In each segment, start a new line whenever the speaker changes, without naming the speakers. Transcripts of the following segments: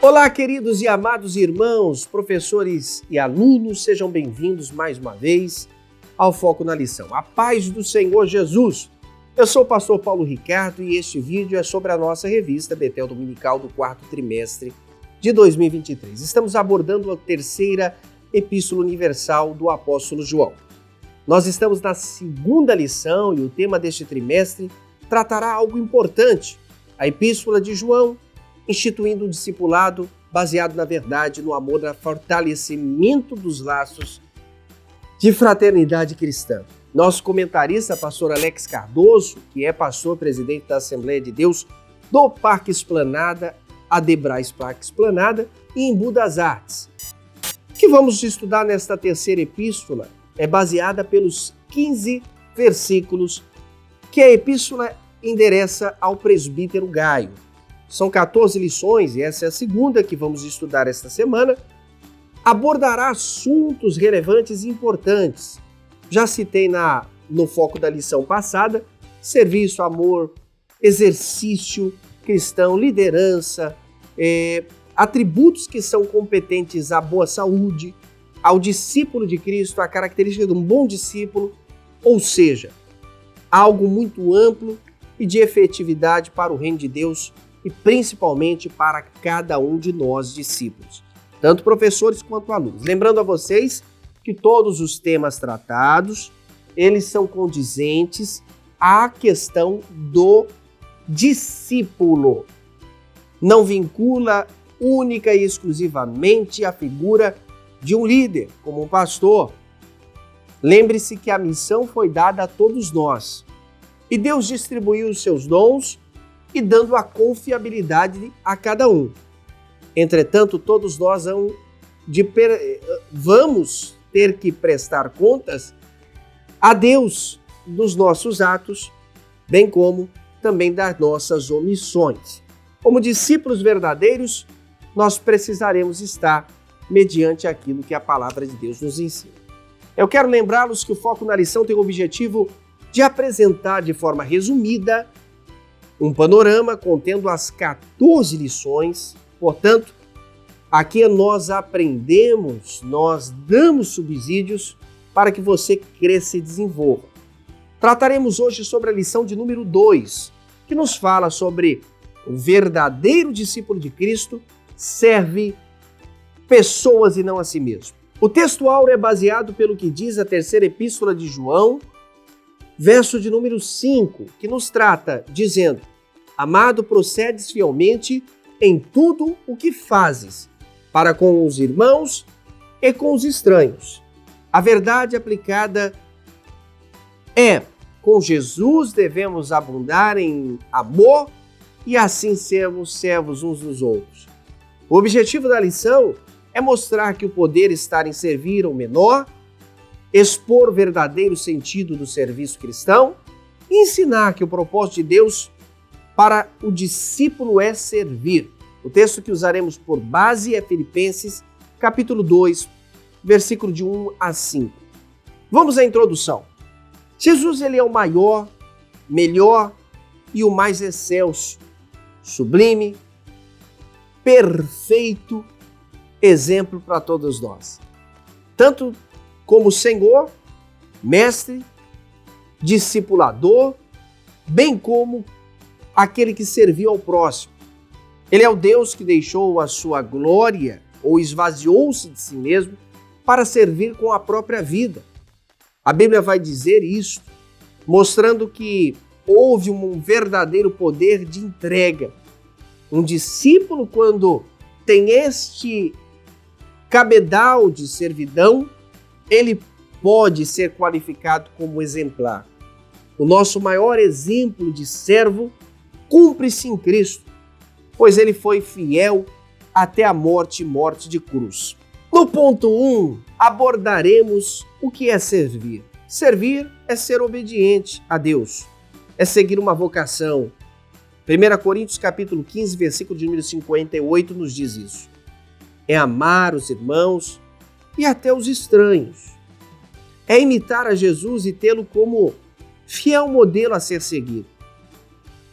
Olá, queridos e amados irmãos, professores e alunos, sejam bem-vindos mais uma vez ao Foco na Lição. A paz do Senhor Jesus. Eu sou o pastor Paulo Ricardo e este vídeo é sobre a nossa revista Betel Dominical do quarto trimestre de 2023. Estamos abordando a terceira Epístola Universal do apóstolo João. Nós estamos na segunda lição e o tema deste trimestre tratará algo importante, a Epístola de João, instituindo um discipulado baseado na verdade, no amor, no fortalecimento dos laços de fraternidade cristã. Nosso comentarista, pastor Alex Cardoso, que é pastor presidente da Assembleia de Deus do Parque Esplanada, Adebrais Parque Esplanada e Embu das Artes. O que vamos estudar nesta terceira epístola é baseada pelos 15 versículos que a epístola endereça ao presbítero Gaio. São 14 lições e essa é a segunda que vamos estudar esta semana. Abordará assuntos relevantes e importantes. Já citei no foco da lição passada, serviço, amor, exercício cristão, liderança, atributos que são competentes à boa saúde, ao discípulo de Cristo, a característica de um bom discípulo, ou seja, algo muito amplo e de efetividade para o reino de Deus e principalmente para cada um de nós discípulos, tanto professores quanto alunos. Lembrando a vocês que todos os temas tratados, eles são condizentes à questão do discípulo. Não vincula única e exclusivamente a figura de um líder, como um pastor. Lembre-se que a missão foi dada a todos nós e Deus distribuiu os seus dons e dando a confiabilidade a cada um. Entretanto, todos nós vamos ter que prestar contas a Deus dos nossos atos, bem como também das nossas omissões. Como discípulos verdadeiros, nós precisaremos estar mediante aquilo que a palavra de Deus nos ensina. Eu quero lembrá-los que o Foco na Lição tem o objetivo de apresentar de forma resumida um panorama contendo as 14 lições. Portanto, aqui nós aprendemos, nós damos subsídios para que você cresça e desenvolva. Trataremos hoje sobre a lição de número 2, que nos fala sobre o verdadeiro discípulo de Cristo serve pessoas e não a si mesmo. O texto áureo é baseado pelo que diz a terceira epístola de João, verso de número 5, que nos trata dizendo: Amado, procedes fielmente em tudo o que fazes, para com os irmãos e com os estranhos. A verdade aplicada é: com Jesus devemos abundar em amor e assim sermos servos uns dos outros. O objetivo da lição é mostrar que o poder está em servir ao menor, expor o verdadeiro sentido do serviço cristão e ensinar que o propósito de Deus para o discípulo é servir. O texto que usaremos por base é Filipenses, capítulo 2, versículo de 1 a 5. Vamos à introdução. Jesus, ele é o maior, melhor e o mais excelso, sublime, perfeito exemplo para todos nós. Tanto como Senhor, mestre, discipulador, bem como aquele que serviu ao próximo. Ele é o Deus que deixou a sua glória ou esvaziou-se de si mesmo para servir com a própria vida. A Bíblia vai dizer isso, mostrando que houve um verdadeiro poder de entrega. Um discípulo, quando tem este cabedal de servidão, ele pode ser qualificado como exemplar. O nosso maior exemplo de servo cumpre-se em Cristo, pois ele foi fiel até a morte de cruz. No ponto 1, abordaremos o que é servir. Servir é ser obediente a Deus, é seguir uma vocação. 1 Coríntios capítulo 15, versículo de número 58 nos diz isso. É amar os irmãos e até os estranhos. É imitar a Jesus e tê-lo como fiel modelo a ser seguido.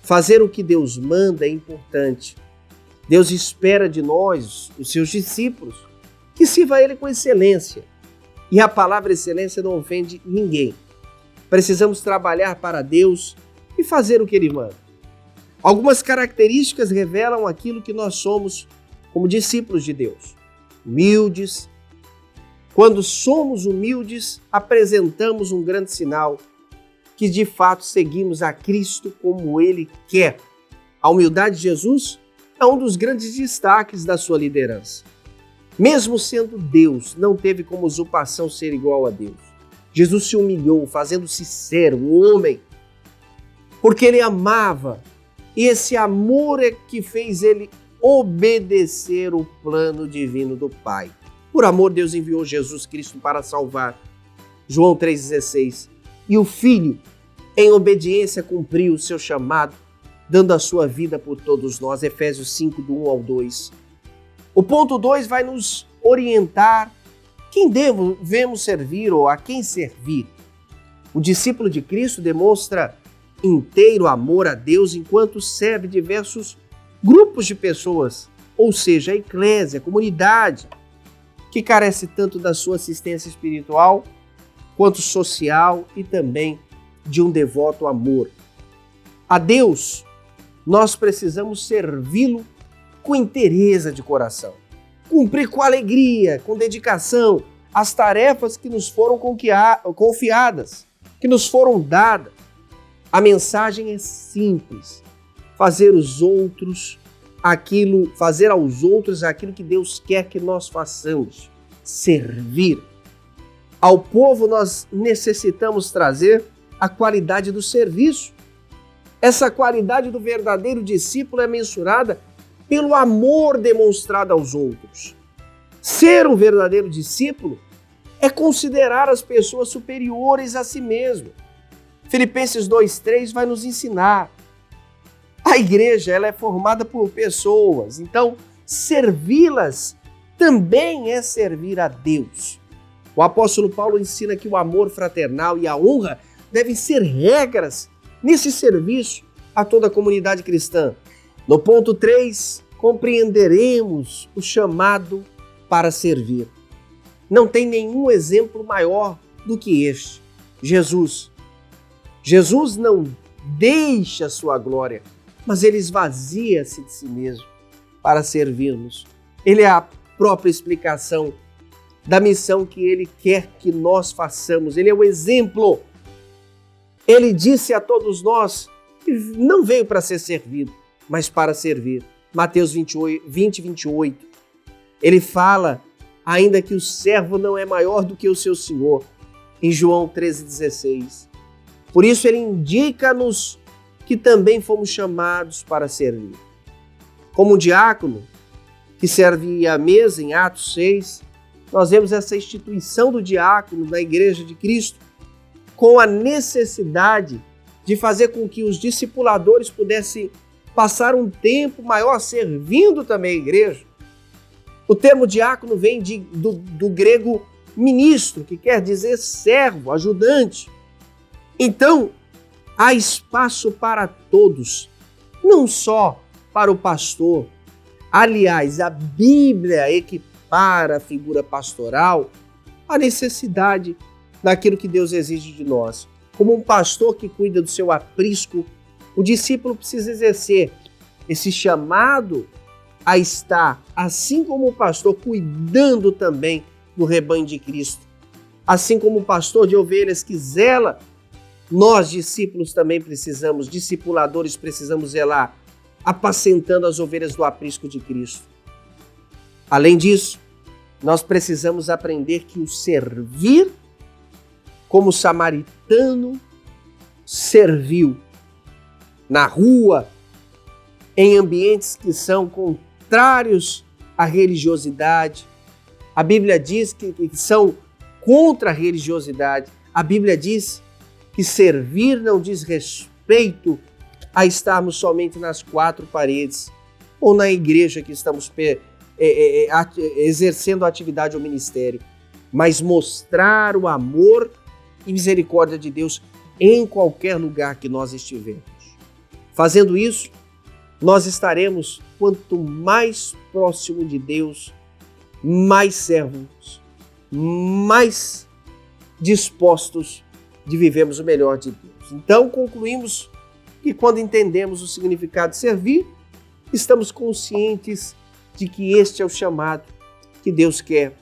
Fazer o que Deus manda é importante. Deus espera de nós, os seus discípulos, que sirva a Ele com excelência. E a palavra excelência não ofende ninguém. Precisamos trabalhar para Deus e fazer o que Ele manda. Algumas características revelam aquilo que nós somos como discípulos de Deus. Humildes. Quando somos humildes, apresentamos um grande sinal que de fato seguimos a Cristo como Ele quer. A humildade de Jesus é um dos grandes destaques da sua liderança. Mesmo sendo Deus, não teve como usurpação ser igual a Deus. Jesus se humilhou, fazendo-se servo, homem, porque Ele amava. E esse amor é que fez Ele obedecer o plano divino do Pai. Por amor, Deus enviou Jesus Cristo para salvar. João 3,16. E o Filho, em obediência, cumpriu o seu chamado, dando a sua vida por todos nós. Efésios 5, do 1 ao 2. O ponto 2 vai nos orientar quem devemos servir ou a quem servir. O discípulo de Cristo demonstra inteiro amor a Deus enquanto serve diversos grupos de pessoas, ou seja, a eclésia, a comunidade, que carece tanto da sua assistência espiritual quanto social e também de um devoto amor. A Deus, nós precisamos servi-lo com inteireza de coração, cumprir com alegria, com dedicação as tarefas que nos foram confiadas, que nos foram dadas. A mensagem é simples: fazer aos outros aquilo que Deus quer que nós façamos, servir. Ao povo nós necessitamos trazer a qualidade do serviço. Essa qualidade do verdadeiro discípulo é mensurada pelo amor demonstrado aos outros. Ser um verdadeiro discípulo é considerar as pessoas superiores a si mesmo. Filipenses 2,3 vai nos ensinar. A igreja ela é formada por pessoas, então servi-las também é servir a Deus. O apóstolo Paulo ensina que o amor fraternal e a honra devem ser regras nesse serviço a toda a comunidade cristã. No ponto 3, compreenderemos o chamado para servir. Não tem nenhum exemplo maior do que este, Jesus. Jesus não deixa sua glória, mas Ele esvazia-se de si mesmo para servir-nos. Ele é a própria explicação da missão que Ele quer que nós façamos. Ele é o exemplo. Ele disse a todos nós que não veio para ser servido, mas para servir. Mateus 20, 28. Ele fala ainda que o servo não é maior do que o seu senhor, em João 13,16. Por isso ele indica-nos que também fomos chamados para servir. Como um diácono que serve à mesa em Atos 6, nós vemos essa instituição do diácono na Igreja de Cristo com a necessidade de fazer com que os discipuladores pudessem passar um tempo maior servindo também a igreja. O termo diácono vem do grego ministro, que quer dizer servo, ajudante. Então, há espaço para todos, não só para o pastor. Aliás, a Bíblia equipara a figura pastoral à necessidade daquilo que Deus exige de nós. Como um pastor que cuida do seu aprisco, o discípulo precisa exercer esse chamado a estar, assim como o pastor, cuidando também do rebanho de Cristo. Assim como o pastor de ovelhas que zela, nós, discípulos, também precisamos, discipuladores, precisamos zelar, apacentando as ovelhas do aprisco de Cristo. Além disso, nós precisamos aprender que o servir, como o samaritano serviu na rua, em ambientes que são contrários à religiosidade. A Bíblia diz que são contra a religiosidade. A Bíblia diz que servir não diz respeito a estarmos somente nas quatro paredes ou na igreja que estamos exercendo a atividade ou ministério, mas mostrar o amor e misericórdia de Deus em qualquer lugar que nós estivermos. Fazendo isso, nós estaremos quanto mais próximo de Deus, mais servos, mais dispostos de vivermos o melhor de Deus. Então, concluímos que quando entendemos o significado de servir, estamos conscientes de que este é o chamado que Deus quer,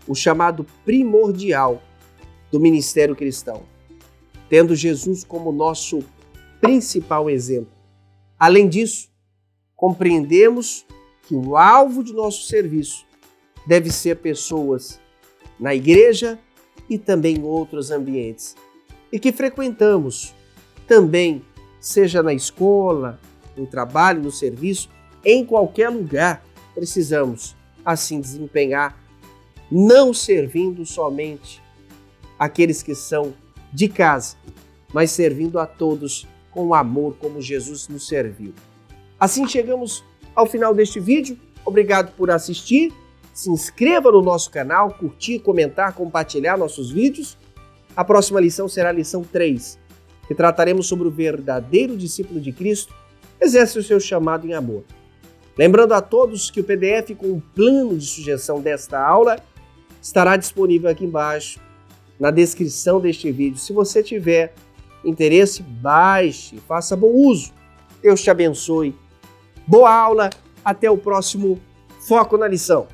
o chamado primordial do ministério cristão, tendo Jesus como nosso principal exemplo. Além disso, compreendemos que o alvo de nosso serviço deve ser pessoas na igreja e também em outros ambientes, e que frequentamos também, seja na escola, no trabalho, no serviço, em qualquer lugar, precisamos assim desempenhar, não servindo somente aqueles que são de casa, mas servindo a todos com amor, como Jesus nos serviu. Assim chegamos ao final deste vídeo. Obrigado por assistir. Se inscreva no nosso canal, curtir, comentar, compartilhar nossos vídeos. A próxima lição será a lição 3, que trataremos sobre o verdadeiro discípulo de Cristo, exerce o seu chamado em amor. Lembrando a todos que o PDF com o plano de sugestão desta aula estará disponível aqui embaixo, na descrição deste vídeo. Se você tiver interesse, baixe, faça bom uso. Deus te abençoe. Boa aula, até o próximo Foco na Lição.